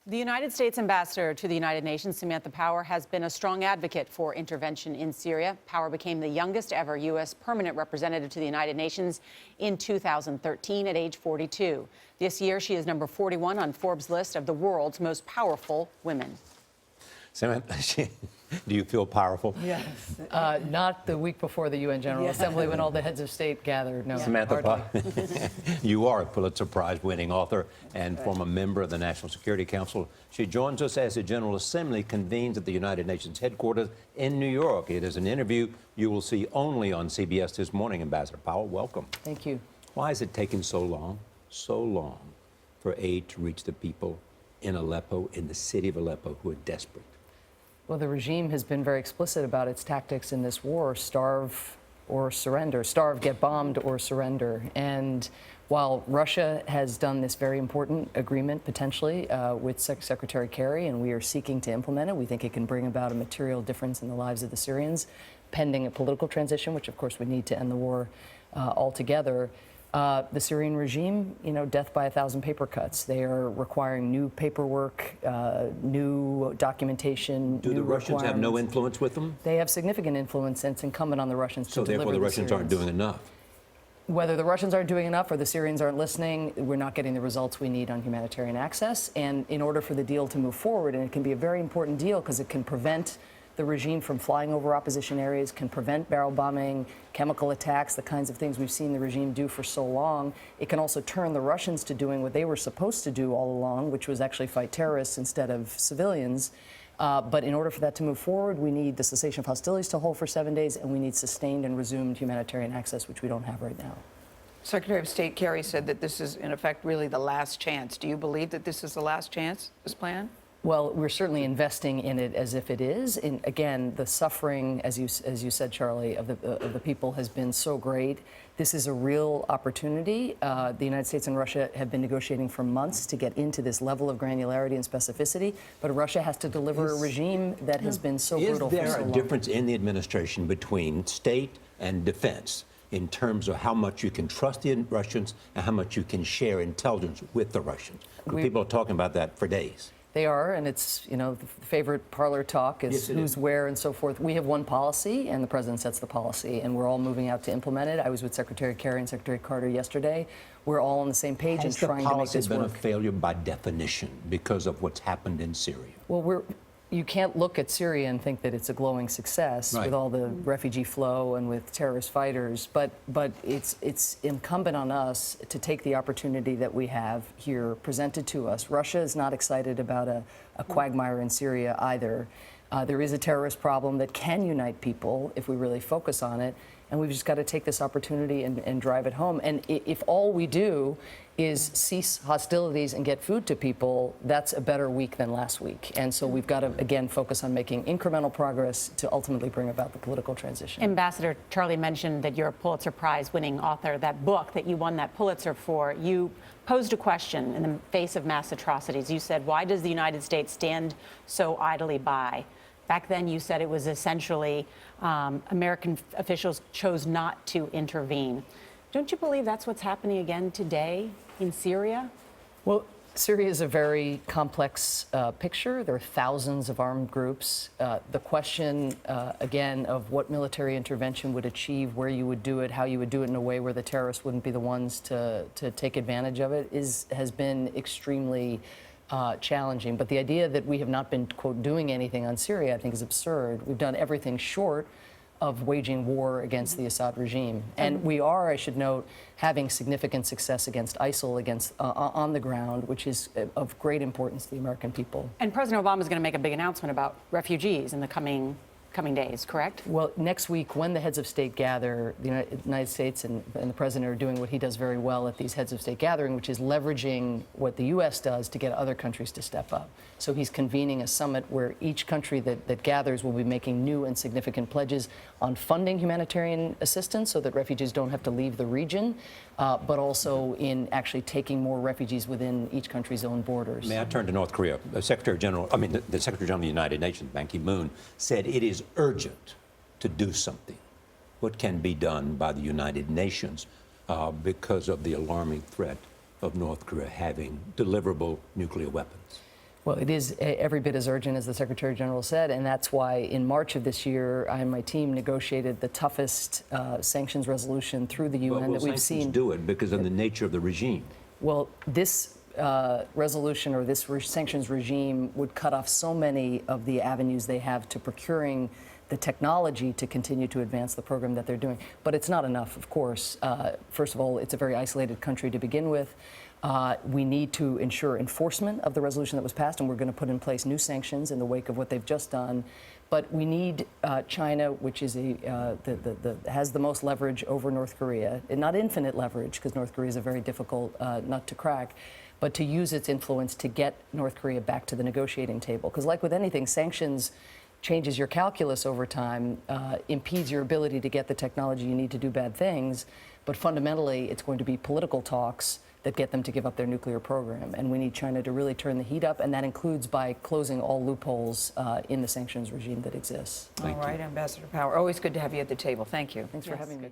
The United States ambassador to the United Nations, Samantha Power, has been a strong advocate for intervention in Syria. Power became the youngest ever U.S. permanent representative to the United Nations in 2013 at age 42. This year, she is number 41 on Forbes' list of the world's most powerful women. Samantha, do you feel powerful? Yes. Not the week before the UN General Assembly when all the heads of state gathered. No, Samantha Power, you are a Pulitzer Prize-winning author and former member of the National Security Council. She joins us as the General Assembly convenes at the United Nations headquarters in New York. It is an interview you will see only on CBS This Morning. Ambassador Power, welcome. Thank you. Why has it taken so long for aid to reach the people in Aleppo, in the city of Aleppo, who are desperate? Well, the regime has been very explicit about its tactics in this war: starve or surrender, starve, get bombed, or surrender. And while Russia has done this very important agreement, potentially, with Secretary Kerry, and we are seeking to implement it, we think it can bring about a material difference in the lives of the Syrians, pending a political transition, which, of course, we need to end the war altogether. The Syrian regime, death by 1,000 paper cuts. They are requiring new paperwork, new documentation. Do the Russians have no influence with them? They have significant influence, and it's incumbent on the Russians to deliver. So therefore the Russians aren't doing enough? Whether the Russians aren't doing enough or the Syrians aren't listening, we're not getting the results we need on humanitarian access. And in order for the deal to move forward, and it can be a very important deal because it can prevent the regime from flying over opposition areas, can prevent barrel bombing, chemical attacks, the kinds of things we've seen the regime do for so long. It can also turn the Russians to doing what they were supposed to do all along, which was actually fight terrorists instead of civilians. But in order for that to move forward, we need the cessation of hostilities to hold for 7 days, and we need sustained and resumed humanitarian access, which we don't have right now. Secretary of State Kerry said that this is, in effect, really the last chance. Do you believe that this is the last chance, this plan? Well, we're certainly investing in it as if it is. And again, the suffering, as you said, Charlie, of the people has been so great. This is a real opportunity. The United States and Russia have been negotiating for months to get into this level of granularity and specificity. But Russia has to deliver a regime that has been so brutal for so long. Is there a difference in the administration between state and defense in terms of how much you can trust the Russians and how much you can share intelligence with the Russians? People are talking about that for days. They are, and it's, the favorite parlor talk is who's where and so forth. We have one policy, and the president sets the policy, and we're all moving out to implement it. I was with Secretary Kerry and Secretary Carter yesterday. We're all on the same page and trying to make this work. Has the policy been a failure by definition because of what's happened in Syria? Well, you can't look at Syria and think that it's a glowing success with all the refugee flow and with terrorist fighters, but it's incumbent on us to take the opportunity that we have here presented to us. Russia is not excited about a quagmire in Syria either. There is a terrorist problem that can unite people if we really focus on it, and we've just got to take this opportunity and drive it home. And if all we do is cease hostilities and get food to people, that's a better week than last week. And so we've got to, again, focus on making incremental progress to ultimately bring about the political transition. Ambassador, Charlie mentioned that you're a Pulitzer Prize-winning author. That book that you won that Pulitzer for, you posed a question in the face of mass atrocities. You said, why does the United States stand so idly by? Back then, you said it was essentially American officials chose not to intervene. Don't you believe that's what's happening again today in Syria? Well, Syria is a very complex picture. There are thousands of armed groups. The question, again, of what military intervention would achieve, where you would do it, how you would do it in a way where the terrorists wouldn't be the ones to take advantage of it has been extremely challenging. But the idea that we have not been, quote, doing anything on Syria, I think, is absurd. We've done everything short of waging war against the Assad regime. And we are, I should note, having significant success against ISIL on the ground, which is of great importance to the American people. And President Obama is going to make a big announcement about refugees in the coming days, correct? Well, next week, when the heads of state gather, the United States and the president are doing what he does very well at these heads of state gathering, which is leveraging what the U.S. does to get other countries to step up. So he's convening a summit where each country that gathers will be making new and significant pledges on funding humanitarian assistance so that refugees don't have to leave the region, but also in actually taking more refugees within each country's own borders. May I turn to North Korea? The Secretary General of the United Nations, Ban Ki-moon, said it is urgent to do something. What can be done by the United Nations because of the alarming threat of North Korea having deliverable nuclear weapons? Well, it is every bit as urgent as the Secretary General said, and that's why in March of this year, I and my team negotiated the toughest sanctions resolution through the UN that we've seen. Do it because of the nature of the regime. Well, this resolution or this sanctions regime would cut off so many of the avenues they have to procuring the technology to continue to advance the program that they're doing. But it's not enough, of course. First of all, it's a very isolated country to begin with. We need to ensure enforcement of the resolution that was passed, and we're going to put in place new sanctions in the wake of what they've just done. But we need China, which is has the most leverage over North Korea, and not infinite leverage, because North Korea is a very difficult nut to crack, but to use its influence to get North Korea back to the negotiating table. Because like with anything, sanctions changes your calculus over time, impedes your ability to get the technology you need to do bad things, but fundamentally it's going to be political talks that get them to give up their nuclear program. And we need China to really turn the heat up, and that includes by closing all loopholes in the sanctions regime that exists. All right, Ambassador Power, always good to have you at the table. Thank you. Thanks for having me.